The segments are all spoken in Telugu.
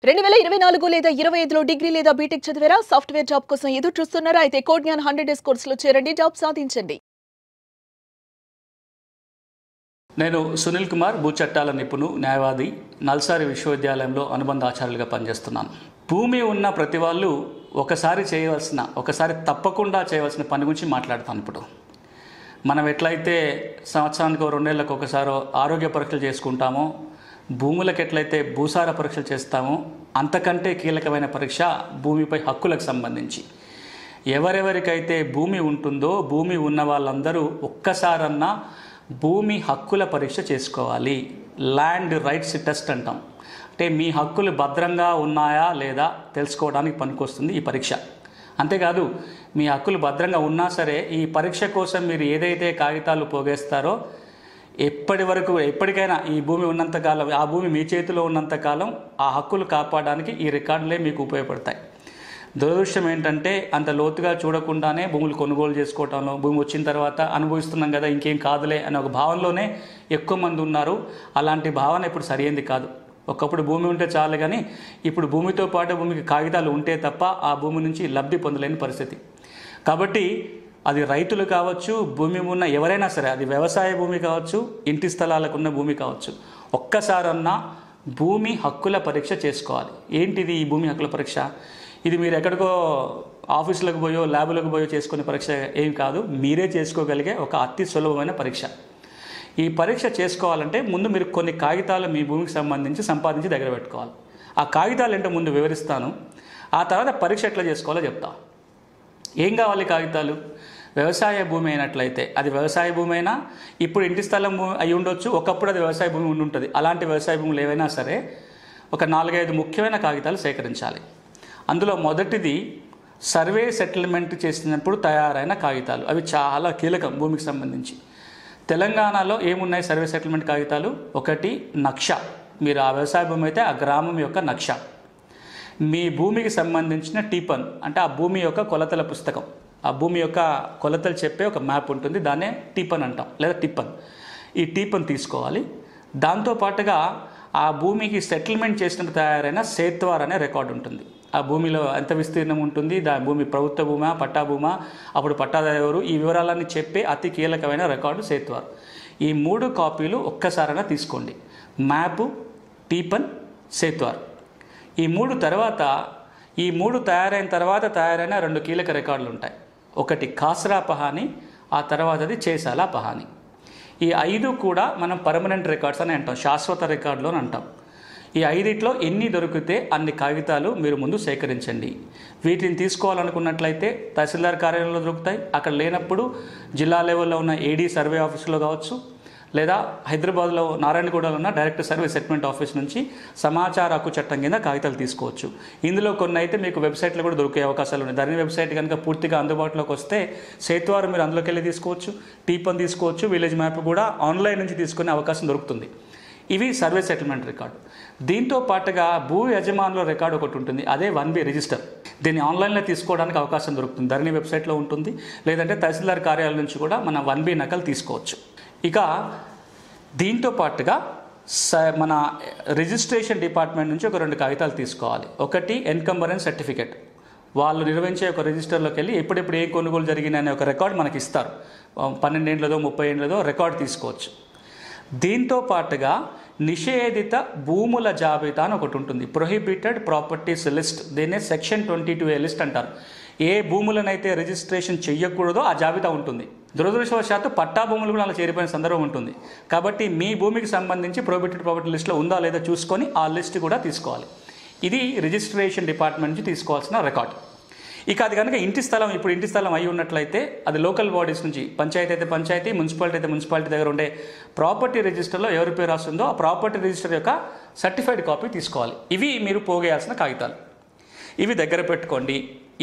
2024 లేదా 25లో డిగ్రీ లేదా బీటెక్ చదివారా? సాఫ్ట్వేర్ జాబ్ కోసం ఎదురు చూస్తున్నారా? అయితే కోడ్ జ్ఞాన్ 100 డేస్ కోర్సులో చేరండి, జాబ్ సాధించండి. నేను సునీల్ కుమార్, భూచట్టాల నిపుణు, న్యాయవాది, నల్సారి విశ్వవిద్యాలయంలో అనుబంధ ఆచార్యులుగా పనిచేస్తున్నాను. భూమి ఉన్న ప్రతి వాళ్ళు ఒకసారి తప్పకుండా చేయవలసిన పని గురించి మాట్లాడతాను. ఇప్పుడు మనం ఎట్లయితే సంవత్సరానికి 2 నెలలకు ఒకసారి ఆరోగ్య పరీక్షలు చేసుకుంటామో, భూములకు ఎట్లయితే భూసార పరీక్షలు చేస్తామో, అంతకంటే కీలకమైన పరీక్ష భూమిపై హక్కులకు సంబంధించి. ఎవరెవరికైతే భూమి ఉంటుందో, భూమి ఉన్న వాళ్ళందరూ ఒక్కసారన్నా భూమి హక్కుల పరీక్ష చేసుకోవాలి. ల్యాండ్ రైట్స్ టెస్ట్ అంటాం. అంటే మీ హక్కులు భద్రంగా ఉన్నాయా లేదా తెలుసుకోవడానికి పనికొస్తుంది ఈ పరీక్ష. అంతేకాదు, మీ హక్కులు భద్రంగా ఉన్నా సరే ఈ పరీక్ష కోసం మీరు ఏదైతే కాగితాలు పోగేస్తారో ఎప్పటికైనా ఈ భూమి ఉన్నంతకాలం, ఆ భూమి మీ చేతిలో ఉన్నంతకాలం ఆ హక్కులు కాపాడడానికి ఈ రికార్డులే మీకు ఉపయోగపడతాయి. దురదృష్టం ఏంటంటే అంత లోతుగా చూడకుండానే భూములు కొనుగోలు చేసుకోవటంలో, భూమి వచ్చిన తర్వాత అనుభవిస్తున్నాం కదా ఇంకేం కాదులే అనే ఒక భావనలోనే ఎక్కువ మంది ఉన్నారు. అలాంటి భావన ఇప్పుడు సరైనది కాదు. ఒకప్పుడు భూమి ఉంటే చాలు, కానీ ఇప్పుడు భూమితో పాటు భూమికి కాగితాలు ఉంటే తప్ప ఆ భూమి నుంచి లబ్ధి పొందలేని పరిస్థితి. కాబట్టి అది రైతులు కావచ్చు, భూమి ఉన్న ఎవరైనా సరే, అది వ్యవసాయ భూమి కావచ్చు, ఇంటి స్థలాలకు ఉన్న భూమి కావచ్చు, ఒక్కసారన్నా భూమి హక్కుల పరీక్ష చేసుకోవాలి. ఏంటిది ఈ భూమి హక్కుల పరీక్ష? ఇది మీరు ఎక్కడికో ఆఫీసులకు పోయో ల్యాబులకు పోయో చేసుకునే పరీక్ష ఏం కాదు. మీరే చేసుకోగలిగే ఒక అతి సులభమైన పరీక్ష. ఈ పరీక్ష చేసుకోవాలంటే ముందు మీరు కొన్ని కాగితాలు మీ భూమికి సంపాదించి దగ్గర పెట్టుకోవాలి. ఆ కాగితాలు ఏంటో ముందు వివరిస్తాను. ఆ తర్వాత పరీక్ష ఎట్లా చేసుకోవాలో చెప్తా. ఏం కావాలి కాగితాలు? వ్యవసాయ భూమి అయినట్లయితే అది వ్యవసాయ భూమి అయినా, ఇప్పుడు ఇంటి స్థలం అయి ఉండొచ్చు, ఒకప్పుడు అది వ్యవసాయ భూమి ఉండి ఉంటుంది. అలాంటి వ్యవసాయ భూములు ఏవైనా సరే ఒక 4-5 ముఖ్యమైన కాగితాలు సేకరించాలి. అందులో మొదటిది సర్వే సెటిల్మెంట్ చేసినప్పుడు తయారైన కాగితాలు. అవి చాలా కీలకం భూమికి సంబంధించి. తెలంగాణలో ఏమున్నాయి సర్వే సెటిల్మెంట్ కాగితాలు? ఒకటి నక్షా. మీరు ఆ వ్యవసాయ భూమి అయితే ఆ గ్రామం యొక్క నక్షా. మీ భూమికి సంబంధించిన టీపన్, అంటే ఆ భూమి యొక్క కొలతల పుస్తకం, ఆ భూమి యొక్క కొలతలు చెప్పే ఒక మ్యాప్ ఉంటుంది. దాన్నే టీపన్ అంటాం, లేదా టిప్పన్. ఈ టీపన్ తీసుకోవాలి. దాంతోపాటుగా ఆ భూమికి సెటిల్మెంట్ చేసినప్పుడు తయారైన సేత్వార్ అనే రికార్డు ఉంటుంది. ఆ భూమిలో ఎంత విస్తీర్ణం ఉంటుంది, భూమి ప్రభుత్వ భూమా, పట్టా భూమా, అప్పుడు పట్టాదారు ఎవరు, ఈ వివరాలన్నీ చెప్పే అతి కీలకమైన రికార్డు సేత్వార్. ఈ 3 కాపీలు ఒక్కసారైనా తీసుకోండి. మ్యాపు, టీపన్, సేత్వార్. ఈ 3 తయారైన తర్వాత తయారైన 2 కీలక రికార్డులు ఉంటాయి. ఒకటి కాసరా పహాని, ఆ తర్వాతది చేసాల పహాని. ఈ 5 కూడా మనం పర్మనెంట్ రికార్డ్స్ అని అంటాం, శాశ్వత రికార్డులు అని అంటాం. ఈ 5లో ఎన్ని దొరికితే అన్ని కాగితాలు మీరు ముందు సేకరించండి. వీటిని తీసుకోవాలనుకున్నట్లయితే తహసీల్దార్ కార్యాలయంలో దొరుకుతాయి. అక్కడ లేనప్పుడు జిల్లా లెవెల్లో ఉన్న ఏడీ సర్వే ఆఫీసులో కావచ్చు, లేదా హైదరాబాద్లో నారాయణగూడలో ఉన్న డైరెక్ట్ సర్వే సెటిల్మెంట్ ఆఫీస్ నుంచి సమాచార హక్కు చట్టం కింద కాగితాలు తీసుకోవచ్చు. ఇందులో కొన్ని అయితే మీకు వెబ్సైట్లో కూడా దొరికే అవకాశాలు ఉన్నాయి. ధరణి వెబ్సైట్ కనుక పూర్తిగా అందుబాటులోకి వస్తే సేత్వారు మీరు అందులోకి వెళ్ళి తీసుకోవచ్చు, టీపన్ తీసుకోవచ్చు, విలేజ్ మ్యాప్ కూడా ఆన్లైన్ నుంచి తీసుకునే అవకాశం దొరుకుతుంది. ఇవి సర్వే సెటిల్మెంట్ రికార్డు. దీంతో పాటుగా భూ యజమానుల రికార్డు ఒకటి ఉంటుంది, అదే 1B రిజిస్టర్. దీన్ని ఆన్లైన్లో తీసుకోవడానికి అవకాశం దొరుకుతుంది. ధరణి వెబ్సైట్లో ఉంటుంది, లేదంటే తహసీల్దార్ కార్యాలయం నుంచి కూడా మన 1B నకలు తీసుకోవచ్చు. ఇక దీంతో పాటుగా మన రిజిస్ట్రేషన్ డిపార్ట్మెంట్ నుంచి ఒక 2 కాగితాలు తీసుకోవాలి. ఒకటి ఎన్కంబరెన్స్ సర్టిఫికేట్. వాళ్ళు నిర్వహించే ఒక రిజిస్టర్లోకి వెళ్ళి ఎప్పుడెప్పుడు ఏ కొనుగోలు జరిగినాయనే ఒక రికార్డు మనకి ఇస్తారు. 12 ఏళ్ళదో 30 ఏళ్ళదో రికార్డు తీసుకోవచ్చు. దీంతో పాటుగా నిషేధిత భూముల జాబితా అని ఒకటి ఉంటుంది, ప్రొహిబిటెడ్ ప్రాపర్టీస్ లిస్ట్. దీన్నే సెక్షన్ 22A లిస్ట్ అంటారు. ఏ భూములనైతే రిజిస్ట్రేషన్ చెయ్యకూడదో ఆ జాబితా ఉంటుంది. దురదృష్టవశాత్తు పట్టా భూములు కూడా అలా చేరిపోయిన సందర్భం ఉంటుంది. కాబట్టి మీ భూమికి సంబంధించి ప్రొహిబిటెడ్ ప్రాపర్టీ లిస్ట్లో ఉందా లేదా చూసుకొని ఆ లిస్ట్ కూడా తీసుకోవాలి. ఇది రిజిస్ట్రేషన్ డిపార్ట్మెంట్ నుంచి తీసుకోవాల్సిన రికార్డు. ఇక అది కనుక ఇంటి స్థలం అయి ఉన్నట్లయితే అది లోకల్ బాడీస్ నుంచి, పంచాయతీ అయితే పంచాయతీ, మున్సిపాలిటీ అయితే మున్సిపాలిటీ దగ్గర ఉండే ప్రాపర్టీ రిజిస్టర్లో ఎవరి పేరు రాస్తుందో ఆ ప్రాపర్టీ రిజిస్టర్ యొక్క సర్టిఫైడ్ కాపీ తీసుకోవాలి. ఇవి మీరు పోగేయాల్సిన కాగితాలు. ఇవి దగ్గర పెట్టుకోండి.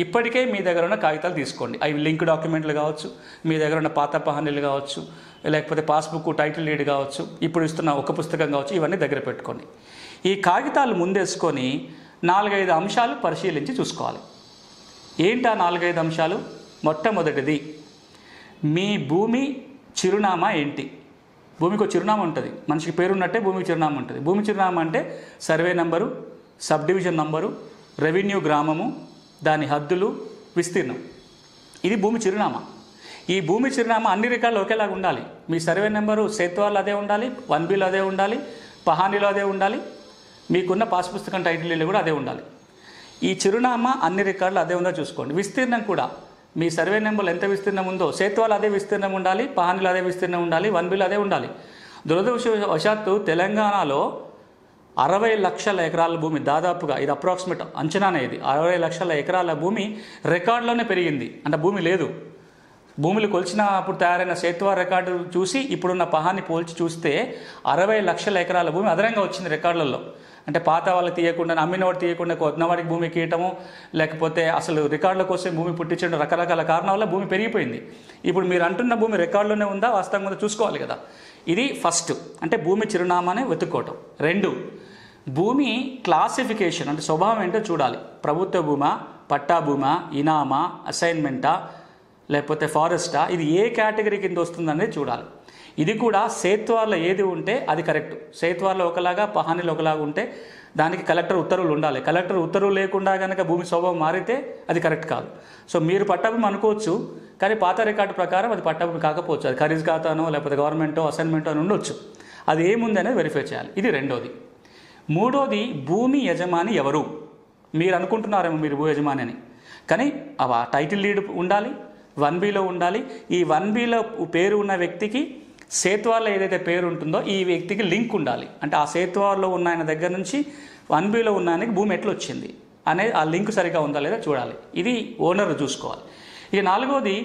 ఇప్పటికే మీ దగ్గర ఉన్న కాగితాలు తీసుకోండి. అవి లింక్ డాక్యుమెంట్లు కావచ్చు, మీ దగ్గర ఉన్న పాత పహానీలు కావచ్చు, లేకపోతే పాస్బుక్, టైటిల్ డీడ్ కావచ్చు, ఇప్పుడు ఇస్తున్న ఒక పుస్తకం కావచ్చు, ఇవన్నీ దగ్గర పెట్టుకోండి. ఈ కాగితాలు ముందేసుకొని 4-5 అంశాలు పరిశీలించి చూసుకోవాలి. ఏంటి ఆ 4-5 అంశాలు? మొట్టమొదటిది, మీ భూమి చిరునామా ఏంటి? భూమికి ఒక చిరునామా ఉంటుంది. మనిషికి పేరున్నట్టే భూమికి చిరునామా ఉంటుంది. భూమి చిరునామా అంటే survey number, sub division number, revenue గ్రామము, దాని హద్దులు, విస్తీర్ణం. ఇది భూమి చిరునామా. ఈ భూమి చిరునామా అన్ని రికార్డులు ఒకేలాగా ఉండాలి. మీ సర్వే నెంబరు సేత్వాల్లో అదే ఉండాలి, 1Bలో అదే ఉండాలి, పహానీలో అదే ఉండాలి, మీకున్న పాస్ పుస్తకం టైటిల్ కూడా అదే ఉండాలి. ఈ చిరునామా అన్ని రికార్డులు అదే ఉందో చూసుకోండి. విస్తీర్ణం కూడా మీ సర్వే నెంబర్లో ఎంత విస్తీర్ణం ఉందో సేత్వాలో అదే విస్తీర్ణం ఉండాలి, పహానీలో అదే విస్తీర్ణం ఉండాలి, 1Bలో అదే ఉండాలి. దురదృష్టవశాత్తు తెలంగాణలో 60 లక్షల ఎకరాల భూమి, దాదాపుగా ఇది అప్రాక్సిమేట్ అంచనానే, ఇది 60 లక్షల ఎకరాల భూమి రికార్డులోనే పెరిగింది. అంటే భూమి లేదు. భూములు కొలిచినప్పుడు తయారైన సేత్వా రికార్డు చూసి ఇప్పుడున్న పహాన్ని పోల్చి చూస్తే 60 లక్షల ఎకరాల భూమి అదనంగా వచ్చింది రికార్డులలో. అంటే పాత వాళ్ళకి తీయకుండా, అమ్మినవాడు తీయకుండా కొత్తవాడికి భూమి కీయటము, లేకపోతే అసలు రికార్డుల కోసం భూమి పుట్టించడం, రకరకాల కారణాల వల్ల భూమి పెరిగిపోయింది. ఇప్పుడు మీరు అంటున్న భూమి రికార్డులోనే ఉందా, వాస్తవంగా ఉందా చూసుకోవాలి కదా. ఇది ఫస్ట్, అంటే భూమి చిరునామానే వెతుక్కోవటం. 2, భూమి క్లాసిఫికేషన్, అంటే స్వభావం ఏంటో చూడాలి. ప్రభుత్వ భూమా, పట్టా భూమా, ఇనామా, అసైన్మెంటా, లేకపోతే ఫారెస్టా, ఇది ఏ కేటగిరీ కింద వస్తుందనేది చూడాలి. ఇది కూడా సేత్వాల్లో ఏది ఉంటే అది కరెక్ట్. సేత్వాల్లో ఒకలాగా, పహానీలో ఒకలాగా ఉంటే దానికి కలెక్టర్ ఉత్తర్వులు ఉండాలి. కలెక్టర్ ఉత్తర్వులు లేకుండా కనుక భూమి స్వభావం మారితే అది కరెక్ట్ కాదు. సో మీరు పట్టాభూమి అనుకోవచ్చు, కానీ పాత రికార్డు ప్రకారం అది పట్టాభూమి కాకపోవచ్చు. అది ఖరీజ్ ఖాతానో లేకపోతే గవర్నమెంటో అసైన్మెంటో అని ఉండొచ్చు. అది ఏముంది అనేది వెరిఫై చేయాలి. ఇది 2వది. 3వది, భూమి యజమాని ఎవరు. మీరు అనుకుంటున్నారేమో మీరు భూ యజమాని అని, కానీ ఆ టైటిల్ లీడ్ ఉండాలి, 1Bలో ఉండాలి. ఈ 1Bలో పేరు ఉన్న వ్యక్తికి సేత్వాల్లో ఏదైతే పేరు ఉంటుందో ఈ వ్యక్తికి లింక్ ఉండాలి. అంటే ఆ సేత్వాల్లో ఉన్న ఆయన దగ్గర నుంచి 1Bలో ఉన్న ఆయనకి భూమి ఎట్లా వచ్చింది అనేది ఆ లింక్ సరిగా ఉందా లేదా చూడాలి. ఇది ఓనర్ చూసుకోవాలి. ఇక 4వది,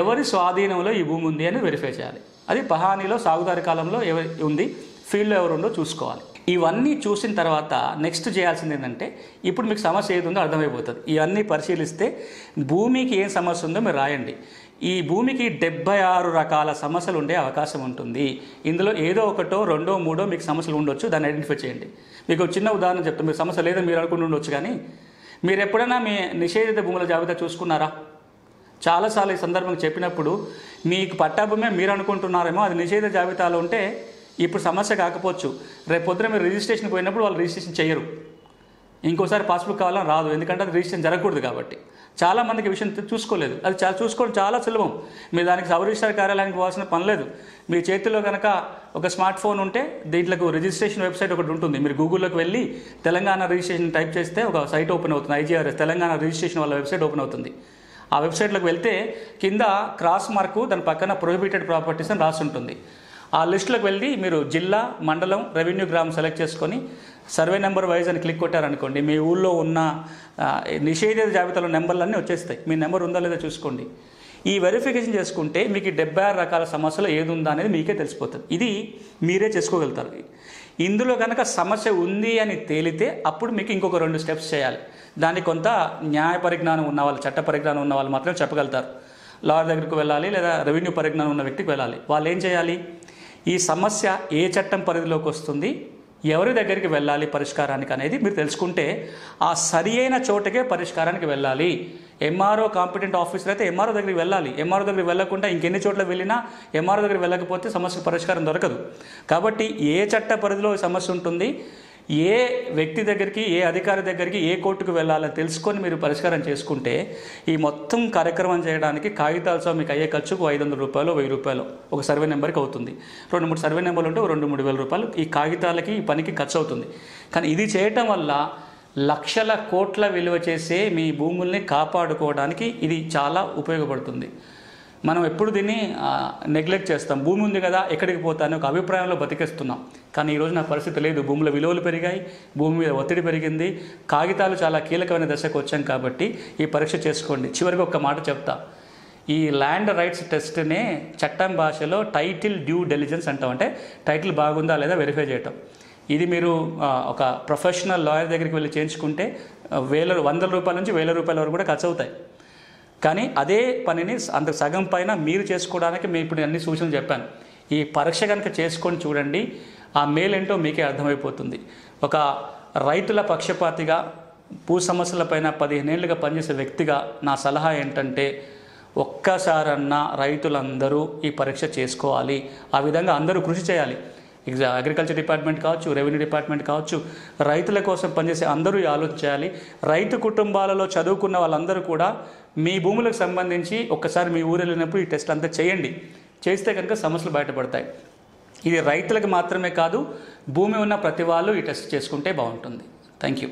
ఎవరి స్వాధీనంలో ఈ భూమి ఉంది అని వెరిఫై చేయాలి. అది పహానీలో సాగుదారి కాలంలో ఎవరి ఉంది, ఫీల్డ్లో ఎవరు ఉందో చూసుకోవాలి. ఇవన్నీ చూసిన తర్వాత నెక్స్ట్ చేయాల్సింది ఏంటంటే, ఇప్పుడు మీకు సమస్య ఏది ఉందో అర్థమైపోతుంది. ఇవన్నీ పరిశీలిస్తే భూమికి ఏం సమస్య ఉందో మీరు రాయండి. ఈ భూమికి 76 రకాల సమస్యలు ఉండే అవకాశం ఉంటుంది. ఇందులో ఏదో ఒకటో, 2, 3 మీకు సమస్యలు ఉండొచ్చు. దాన్ని ఐడెంటిఫై చేయండి. మీకు చిన్న ఉదాహరణ చెప్తాను. మీకు సమస్య లేదని మీరు అనుకుని ఉండొచ్చు, కానీ మీరు ఎప్పుడైనా మీ నిషేధిత భూముల జాబితా చూసుకున్నారా? చాలాసార్లు ఈ సందర్భంగా చెప్పినప్పుడు మీకు పట్టాభూమే మీరు అనుకుంటున్నారేమో అది నిషేధిత జాబితాలో ఉంటే ఇప్పుడు సమస్య కాకపోవచ్చు. రేపు పొద్దున మీరు రిజిస్ట్రేషన్ పోయినప్పుడు వాళ్ళు రిజిస్ట్రేషన్ చేయరు. ఇంకోసారి పాస్బుక్ కావాలని రాదు, ఎందుకంటే అది రిజిస్ట్రేషన్ జరగకూడదు కాబట్టి. చాలామందికి విషయం చూసుకోలేదు. అది చూసుకోవడం చాలా సులభం. మీరు దానికి సబ్ రిజిస్ట్రార్ కార్యాలయానికి పోవాల్సిన పని లేదు. మీ చేతిలో కనుక ఒక స్మార్ట్ ఫోన్ ఉంటే దీంట్లోకి రిజిస్ట్రేషన్ వెబ్సైట్ ఒకటి ఉంటుంది. మీరు గూగుల్లోకి వెళ్ళి తెలంగాణ రిజిస్ట్రేషన్ టైప్ చేస్తే ఒక సైట్ ఓపెన్ అవుతుంది. IGRS తెలంగాణ రిజిస్ట్రేషన్ వాళ్ళ వెబ్సైట్ ఓపెన్ అవుతుంది. ఆ వెబ్సైట్లోకి వెళ్తే కింద క్రాస్ మార్కు, దాని పక్కన ప్రొహిబిటెడ్ ప్రాపర్టీస్ అని రాసి ఉంటుంది. ఆ లిస్టులోకి వెళ్ళి మీరు జిల్లా, మండలం, రెవెన్యూ గ్రామం సెలెక్ట్ చేసుకొని సర్వే నెంబర్ వైజ్ అని క్లిక్ కొట్టారనుకోండి, మీ ఊళ్ళో ఉన్న నిషేధిత జాబితాలో నెంబర్లన్నీ వచ్చేస్తాయి. మీ నెంబర్ ఉందా లేదా చూసుకోండి. ఈ వెరిఫికేషన్ చేసుకుంటే మీకు 76 రకాల సమస్యలు ఏది ఉందా అనేది మీకే తెలిసిపోతుంది. ఇది మీరే చేసుకోగలుగుతారు. ఇందులో కనుక సమస్య ఉంది అని తేలితే అప్పుడు మీకు ఇంకొక 2 స్టెప్స్ చేయాలి. దానికి కొంత న్యాయ పరిజ్ఞానం ఉన్న వాళ్ళు, చట్ట పరిజ్ఞానం ఉన్న వాళ్ళు మాత్రమే చెప్పగలుగుతారు. లాయర్ దగ్గరికి వెళ్ళాలి, లేదా రెవెన్యూ పరిజ్ఞానం ఉన్న వ్యక్తికి వెళ్ళాలి. వాళ్ళు ఏం చేయాలి, ఈ సమస్య ఏ చట్టం పరిధిలోకి వస్తుంది, ఎవరి దగ్గరికి వెళ్ళాలి పరిష్కారానికి అనేది మీరు తెలుసుకుంటే ఆ సరి అయిన చోటకే పరిష్కారానికి వెళ్ళాలి. ఎంఆర్ఓ కాంపిటెంట్ ఆఫీసర్ అయితే ఎంఆర్ఓ దగ్గరికి వెళ్ళాలి. ఎంఆర్ఓ దగ్గరికి వెళ్ళకుండా ఇంకెన్ని చోట్ల వెళ్ళినా ఎంఆర్ఓ దగ్గరికి వెళ్ళకపోతే సమస్యకు పరిష్కారం దొరకదు. కాబట్టి ఏ చట్ట పరిధిలో సమస్య ఉంటుంది, ఏ వ్యక్తి దగ్గరికి, ఏ అధికారి దగ్గరికి, ఏ కోర్టుకు వెళ్ళాలని తెలుసుకొని మీరు పరిష్కారం చేసుకుంటే ఈ మొత్తం కార్యక్రమం చేయడానికి కాగితాలతో మీకు అయ్యే ఖర్చుకు 500 రూపాయలు, 1000 రూపాయలు ఒక సర్వే నెంబర్కి అవుతుంది. 2-3 సర్వే నెంబర్లు ఉంటే 2-3 వేల రూపాయలు ఈ కాగితాలకి, ఈ పనికి ఖర్చు అవుతుంది. కానీ ఇది చేయటం వల్ల లక్షల కోట్ల విలువ చేసే మీ భూముల్ని కాపాడుకోవడానికి ఇది చాలా ఉపయోగపడుతుంది. మనం ఎప్పుడు దీన్ని నెగ్లెక్ట్ చేస్తాం. భూమి ఉంది కదా ఎక్కడికి పోతాను ఒక అభిప్రాయంలో బతికేస్తున్నాం. కానీ ఈరోజు నా పరిస్థితి లేదు. భూముల విలువలు పెరిగాయి, భూమి మీద ఒత్తిడి పెరిగింది, కాగితాలు చాలా కీలకమైన దశకు వచ్చాం. కాబట్టి ఈ పరీక్ష చేసుకోండి. చివరికి ఒక మాట చెప్తా, ఈ ల్యాండ్ రైట్స్ టెస్ట్నే చట్టం భాషలో టైటిల్ డ్యూ డెలిజెన్స్ అంటాం. అంటే టైటిల్ బాగుందా లేదా వెరిఫై చేయటం. ఇది మీరు ఒక ప్రొఫెషనల్ లాయర్ దగ్గరికి వెళ్ళి చేయించుకుంటే 100 రూపాయల నుంచి 1000 రూపాయల వరకు కూడా ఖర్చు అవుతాయి. కానీ అదే పనిని అంత సగం పైన మీరు చేసుకోవడానికి మేము ఇప్పుడు అన్ని సూచనలు చెప్పాను. ఈ పరీక్ష కనుక చేసుకొని చూడండి, ఆ మేలేంటో మీకే అర్థమైపోతుంది. ఒక రైతుల పక్షపాతిగా, భూ సమస్యలపైన 15 ఏళ్ళుగా పనిచేసే వ్యక్తిగా నా సలహా ఏంటంటే, ఒక్కసారన్నా రైతులందరూ ఈ పరీక్ష చేసుకోవాలి. ఆ విధంగా అందరూ కృషి చేయాలి. అగ్రికల్చర్ డిపార్ట్మెంట్ కావచ్చు, రెవెన్యూ డిపార్ట్మెంట్ కావచ్చు, రైతుల కోసం పనిచేసే అందరూ ఆలోచించాలి. రైతు కుటుంబాలలో చదువుకున్న వాళ్ళందరూ కూడా మీ భూములకు సంబంధించి ఒక్కసారి మీ ఊరు వెళ్ళినప్పుడు ఈ టెస్ట్ అంతా చేయండి. చేస్తే కనుక సమస్యలు బయటపడతాయి. ఇది రైతులకు మాత్రమే కాదు, భూమి ఉన్న ప్రతి వాళ్ళు ఈ టెస్ట్ చేసుకుంటే బాగుంటుంది. Thank you.